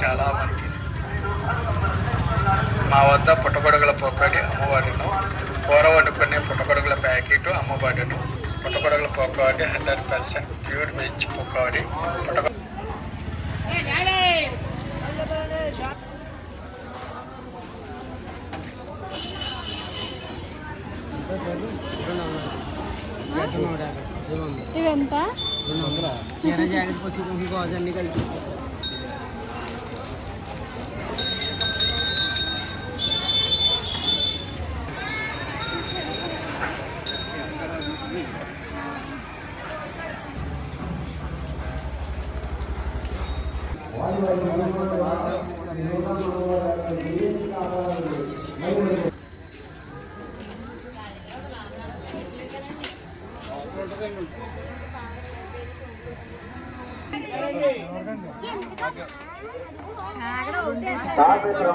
చాలా మంది మా వద్ద పుట్టగొడుగుల పొక్కడి అమ్మవాడును, కూర వండుకునే పుట్టగొడుగుల ప్యాకెట్ అమ్మవాడును. పుట్టగొడుగుల పొక్కడి 100% ప్యూర్ వెజ్ పొక్కడి. ఇవెంత? చీర జాకెట్ పసుపు గాజు అన్నీ కలిపి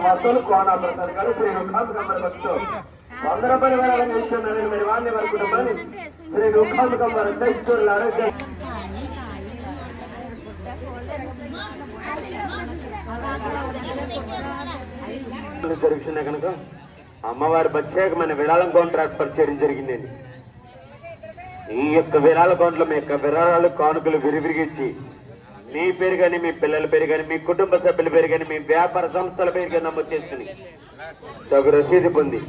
మసలు కోన ప్రసాద్ గారు శ్రీ రుఖాబ్ గంబర్ భక్తు 100 రూపాయల వేళ ఇస్తున్నారని మరి వాడిని వారి కుటుంబాన్ని శ్రీ రుఖాబ్ గంబర్ ఇస్తున్నారు. ఆరోగ్య విషయం కనుక అమ్మవారి ప్రత్యేకమైన విరాళం కౌంటర్ పరిచయం జరిగిందండి. ఈ యొక్క విరాళ కౌంట్లో మీ యొక్క విరాళాలు కానుకలు విరివిరిగిచ్చి మీ పేరు కానీ, మీ పిల్లల పేరు కానీ, మీ కుటుంబ సభ్యుల పేరు కానీ, మీ వ్యాపార సంస్థల పేరు కానీ నమోదు చేసుకుని తగు రసీదు పొంది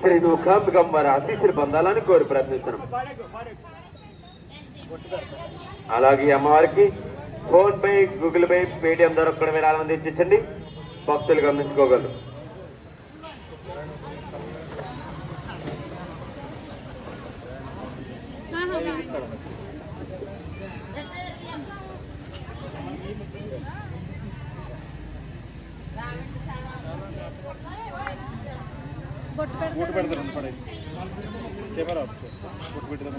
శ్రీ రుఖాంబికమ్మ వారి ఆశీస్సులు పొందాలని కోరి ప్రార్థిస్తున్నాం. అలాగే అమ్మవారికి phone pay, Google pay, Paytm ద్వారా కూడా విరాళం అందించండి. భక్తులు గమనించుకోగలరు. బొట్టు పెడతారు కెమెరా బొట్టు పెడతాం.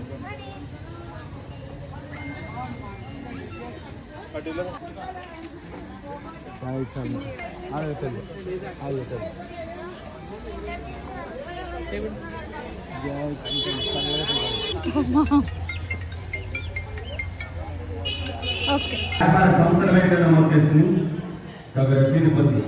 ఓకే సంస్థల పేరు నమోదు చేసుకుని తగు రసీదు పొంది